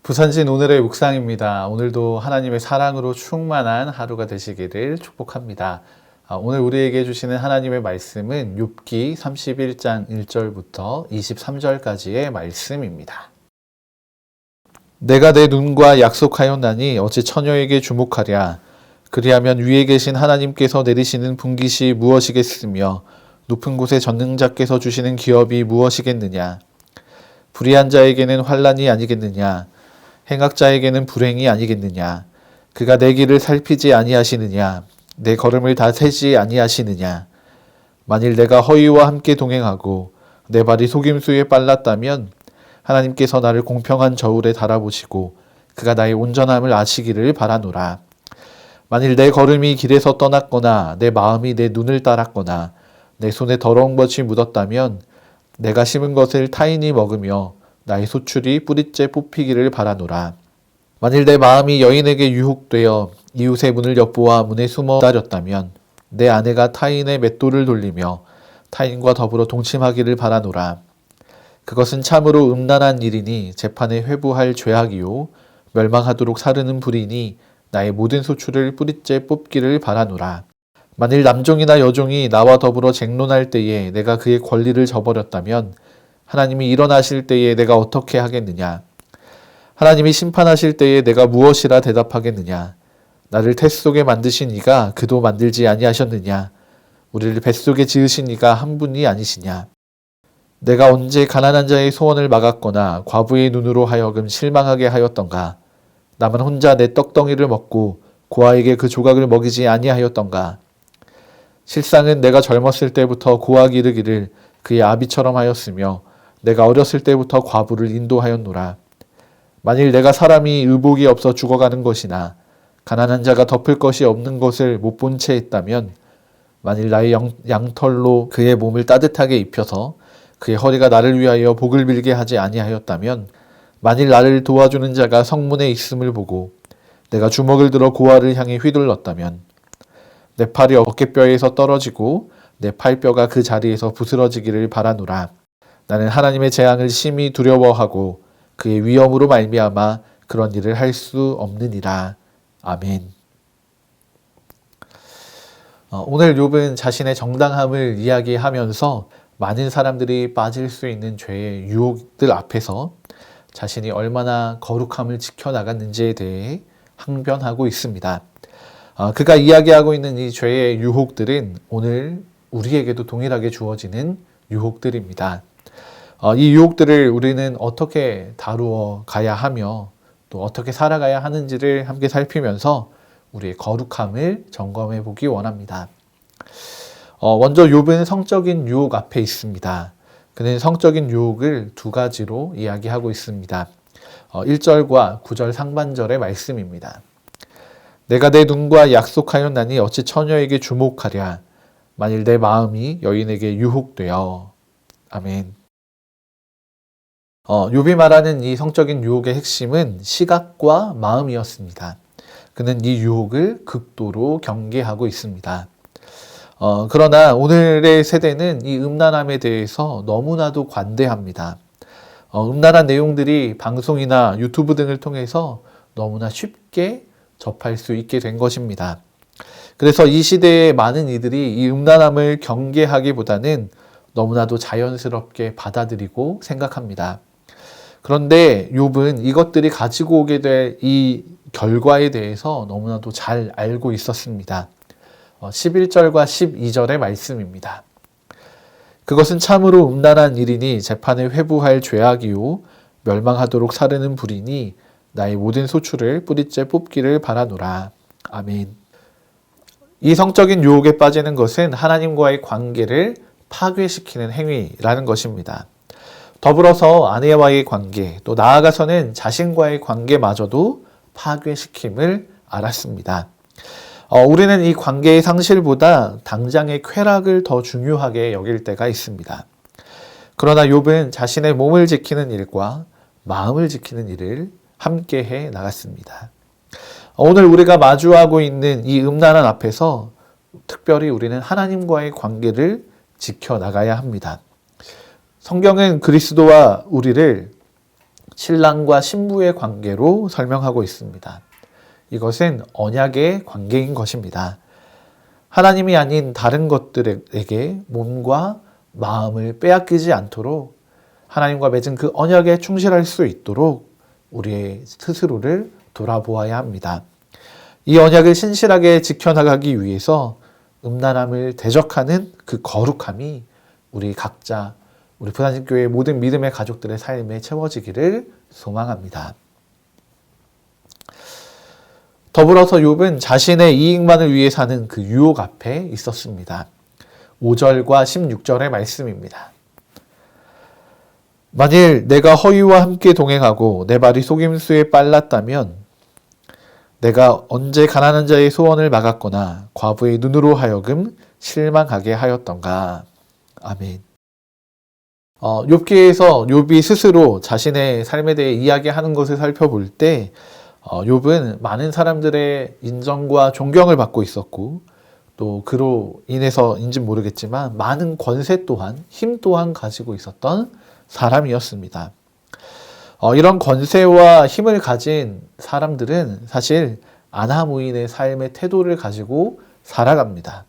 부산진 오늘의 묵상입니다. 오늘도 하나님의 사랑으로 충만한 하루가 되시기를 축복합니다. 오늘 우리에게 주시는 하나님의 말씀은 욥기 31장 1절부터 23절까지의 말씀입니다. 내가 내 눈과 약속하였나니 어찌 처녀에게 주목하랴. 그리하면 위에 계신 하나님께서 내리시는 분깃이 무엇이겠으며 높은 곳에 전능자께서 주시는 기업이 무엇이겠느냐. 불의한 자에게는 환난이 아니겠느냐. 행악자에게는 불행이 아니겠느냐. 그가 내 길을 살피지 아니하시느냐. 내 걸음을 다 세지 아니하시느냐. 만일 내가 허위와 함께 동행하고 내 발이 속임수에 빨랐다면 하나님께서 나를 공평한 저울에 달아보시고 그가 나의 온전함을 아시기를 바라노라. 만일 내 걸음이 길에서 떠났거나 내 마음이 내 눈을 따랐거나 내 손에 더러운 것이 묻었다면 내가 심은 것을 타인이 먹으며 나의 소출이 뿌리째 뽑히기를 바라노라. 만일 내 마음이 여인에게 유혹되어 이웃의 문을 엿보아 문에 숨어 기다렸다면 내 아내가 타인의 맷돌을 돌리며 타인과 더불어 동침하기를 바라노라. 그것은 참으로 음란한 일이니 재판에 회부할 죄악이요 멸망하도록 사르는 불이니 나의 모든 소출을 뿌리째 뽑기를 바라노라. 만일 남종이나 여종이 나와 더불어 쟁론할 때에 내가 그의 권리를 저버렸다면 하나님이 일어나실 때에 내가 어떻게 하겠느냐? 하나님이 심판하실 때에 내가 무엇이라 대답하겠느냐? 나를 태 속에 만드신 이가 그도 만들지 아니하셨느냐? 우리를 뱃속에 지으신 이가 한 분이 아니시냐? 내가 언제 가난한 자의 소원을 막았거나 과부의 눈으로 하여금 실망하게 하였던가? 나만 혼자 내 떡덩이를 먹고 고아에게 그 조각을 먹이지 아니하였던가? 실상은 내가 젊었을 때부터 고아가 이르기를 그의 아비처럼 하였으며 내가 어렸을 때부터 과부를 인도하였노라. 만일 내가 사람이 의복이 없어 죽어가는 것이나 가난한 자가 덮을 것이 없는 것을 못 본 채 했다면 만일 나의 양털로 그의 몸을 따뜻하게 입혀서 그의 허리가 나를 위하여 복을 빌게 하지 아니하였다면 만일 나를 도와주는 자가 성문에 있음을 보고 내가 주먹을 들어 고아를 향해 휘둘렀다면 내 팔이 어깨뼈에서 떨어지고 내 팔뼈가 그 자리에서 부스러지기를 바라노라. 나는 하나님의 재앙을 심히 두려워하고 그의 위엄으로 말미암아 그런 일을 할 수 없느니라. 아멘. 오늘 욥은 자신의 정당함을 이야기하면서 많은 사람들이 빠질 수 있는 죄의 유혹들 앞에서 자신이 얼마나 거룩함을 지켜나갔는지에 대해 항변하고 있습니다. 그가 이야기하고 있는 이 죄의 유혹들은 오늘 우리에게도 동일하게 주어지는 유혹들입니다. 이 유혹들을 우리는 어떻게 다루어 가야 하며 또 어떻게 살아가야 하는지를 함께 살피면서 우리의 거룩함을 점검해 보기 원합니다. 먼저 욥은 성적인 유혹 앞에 있습니다. 그는 성적인 유혹을 두 가지로 이야기하고 있습니다. 1절과 9절 상반절의 말씀입니다. 내가 내 눈과 약속하였나니 어찌 처녀에게 주목하랴. 만일 내 마음이 여인에게 유혹되어. 아멘. 욥이 말하는 이 성적인 유혹의 핵심은 시각과 마음이었습니다. 그는 이 유혹을 극도로 경계하고 있습니다. 그러나 오늘의 세대는 이 음란함에 대해서 너무나도 관대합니다. 음란한 내용들이 방송이나 유튜브 등을 통해서 너무나 쉽게 접할 수 있게 된 것입니다. 그래서 이 시대의 많은 이들이 이 음란함을 경계하기보다는 너무나도 자연스럽게 받아들이고 생각합니다. 그런데 욥은 이것들이 가지고 오게 될 이 결과에 대해서 너무나도 잘 알고 있었습니다. 11절과 12절의 말씀입니다. 그것은 참으로 음란한 일이니 재판에 회부할 죄악이요 멸망하도록 사르는 불이니 나의 모든 소출을 뿌리째 뽑기를 바라노라. 아멘. 이 성적인 유혹에 빠지는 것은 하나님과의 관계를 파괴시키는 행위라는 것입니다. 더불어서 아내와의 관계, 또 나아가서는 자신과의 관계마저도 파괴시킴을 알았습니다. 우리는 이 관계의 상실보다 당장의 쾌락을 더 중요하게 여길 때가 있습니다. 그러나 욥은 자신의 몸을 지키는 일과 마음을 지키는 일을 함께 해 나갔습니다. 오늘 우리가 마주하고 있는 이 음란한 앞에서 특별히 우리는 하나님과의 관계를 지켜나가야 합니다. 성경은 그리스도와 우리를 신랑과 신부의 관계로 설명하고 있습니다. 이것은 언약의 관계인 것입니다. 하나님이 아닌 다른 것들에게 몸과 마음을 빼앗기지 않도록 하나님과 맺은 그 언약에 충실할 수 있도록 우리의 스스로를 돌아보아야 합니다. 이 언약을 신실하게 지켜나가기 위해서 음란함을 대적하는 그 거룩함이 우리 각자, 우리 부산신교회 모든 믿음의 가족들의 삶에 채워지기를 소망합니다. 더불어서 욥은 자신의 이익만을 위해 사는 그 유혹 앞에 있었습니다. 5절과 16절의 말씀입니다. 만일 내가 허위와 함께 동행하고 내 발이 속임수에 빨랐다면 내가 언제 가난한 자의 소원을 막았거나 과부의 눈으로 하여금 실망하게 하였던가. 아멘. 욥기에서 욥이 스스로 자신의 삶에 대해 이야기하는 것을 살펴볼 때 욥은 많은 사람들의 인정과 존경을 받고 있었고 또 그로 인해서인지 모르겠지만 많은 권세 또한 힘 또한 가지고 있었던 사람이었습니다. 이런 권세와 힘을 가진 사람들은 사실 안하무인의 삶의 태도를 가지고 살아갑니다.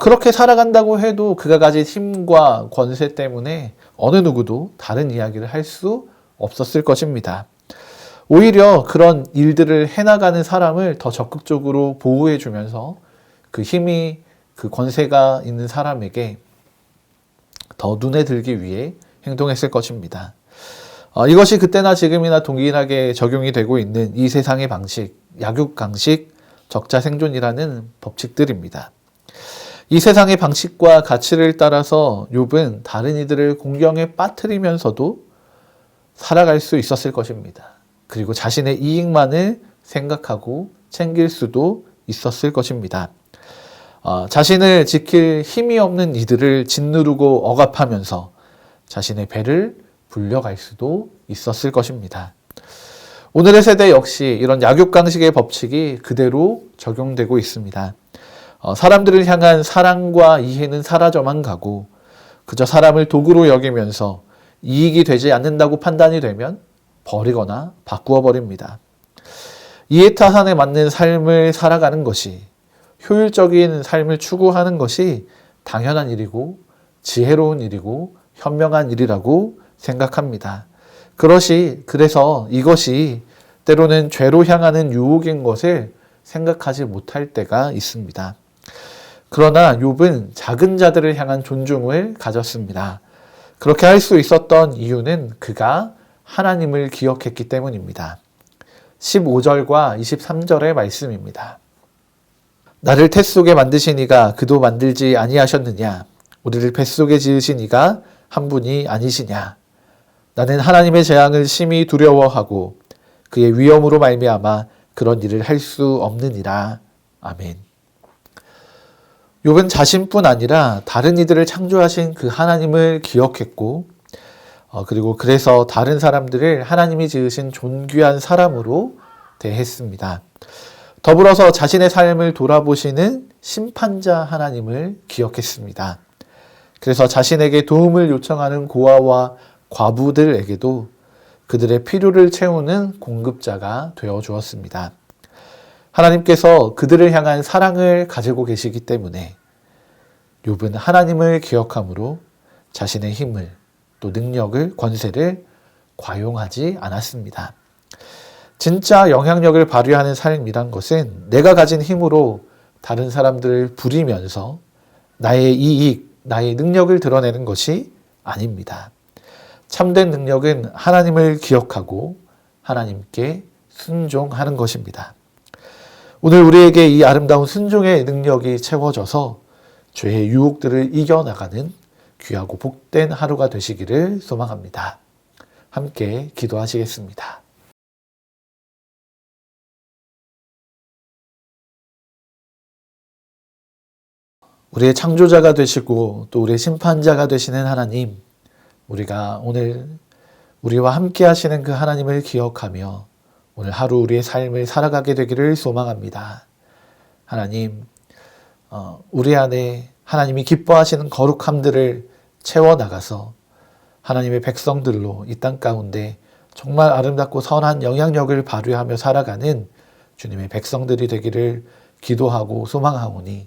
그렇게 살아간다고 해도 그가 가진 힘과 권세 때문에 어느 누구도 다른 이야기를 할 수 없었을 것입니다. 오히려 그런 일들을 해나가는 사람을 더 적극적으로 보호해주면서 그 힘이, 그 권세가 있는 사람에게 더 눈에 들기 위해 행동했을 것입니다. 이것이 그때나 지금이나 동일하게 적용이 되고 있는 이 세상의 방식, 약육강식, 적자생존이라는 법칙들입니다. 이 세상의 방식과 가치를 따라서 욥은 다른 이들을 공경에 빠뜨리면서도 살아갈 수 있었을 것입니다. 그리고 자신의 이익만을 생각하고 챙길 수도 있었을 것입니다. 자신을 지킬 힘이 없는 이들을 짓누르고 억압하면서 자신의 배를 불려갈 수도 있었을 것입니다. 오늘의 세대 역시 이런 약육강식의 법칙이 그대로 적용되고 있습니다. 사람들을 향한 사랑과 이해는 사라져만 가고 그저 사람을 도구로 여기면서 이익이 되지 않는다고 판단이 되면 버리거나 바꾸어 버립니다. 이해타산에 맞는 삶을 살아가는 것이, 효율적인 삶을 추구하는 것이 당연한 일이고 지혜로운 일이고 현명한 일이라고 생각합니다. 그래서 이것이 때로는 죄로 향하는 유혹인 것을 생각하지 못할 때가 있습니다. 그러나 욥은 작은 자들을 향한 존중을 가졌습니다. 그렇게 할 수 있었던 이유는 그가 하나님을 기억했기 때문입니다. 15절과 23절의 말씀입니다. 나를 태 속에 만드신 이가 그도 만들지 아니하셨느냐? 우리를 뱃속에 지으신 이가 한 분이 아니시냐? 나는 하나님의 재앙을 심히 두려워하고 그의 위엄으로 말미암아 그런 일을 할 수 없느니라. 아멘. 욥은 자신뿐 아니라 다른 이들을 창조하신 그 하나님을 기억했고 그리고 그래서 다른 사람들을 하나님이 지으신 존귀한 사람으로 대했습니다. 더불어서 자신의 삶을 돌아보시는 심판자 하나님을 기억했습니다. 그래서 자신에게 도움을 요청하는 고아와 과부들에게도 그들의 필요를 채우는 공급자가 되어 주었습니다. 하나님께서 그들을 향한 사랑을 가지고 계시기 때문에 욥은 하나님을 기억함으로 자신의 힘을 또 능력을, 권세를 과용하지 않았습니다. 진짜 영향력을 발휘하는 삶이란 것은 내가 가진 힘으로 다른 사람들을 부리면서 나의 이익, 나의 능력을 드러내는 것이 아닙니다. 참된 능력은 하나님을 기억하고 하나님께 순종하는 것입니다. 오늘 우리에게 이 아름다운 순종의 능력이 채워져서 죄의 유혹들을 이겨나가는 귀하고 복된 하루가 되시기를 소망합니다. 함께 기도하시겠습니다. 우리의 창조자가 되시고 또 우리의 심판자가 되시는 하나님, 우리가 오늘 우리와 함께 하시는 그 하나님을 기억하며 오늘 하루 우리의 삶을 살아가게 되기를 소망합니다. 하나님, 우리 안에 하나님이 기뻐하시는 거룩함들을 채워나가서 하나님의 백성들로 이 땅 가운데 정말 아름답고 선한 영향력을 발휘하며 살아가는 주님의 백성들이 되기를 기도하고 소망하오니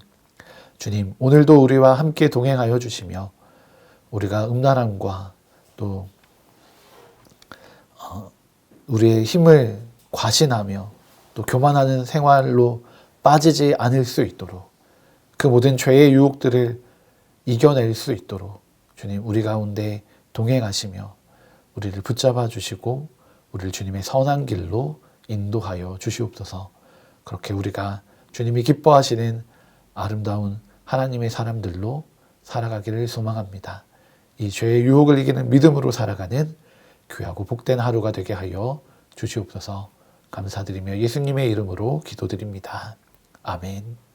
주님, 오늘도 우리와 함께 동행하여 주시며 우리가 음란함과 또 우리의 힘을 과신하며 또 교만하는 생활로 빠지지 않을 수 있도록 그 모든 죄의 유혹들을 이겨낼 수 있도록 주님 우리 가운데 동행하시며 우리를 붙잡아 주시고 우리를 주님의 선한 길로 인도하여 주시옵소서. 그렇게 우리가 주님이 기뻐하시는 아름다운 하나님의 사람들로 살아가기를 소망합니다. 이 죄의 유혹을 이기는 믿음으로 살아가는 귀하고 복된 하루가 되게 하여 주시옵소서. 감사드리며 예수님의 이름으로 기도드립니다. 아멘.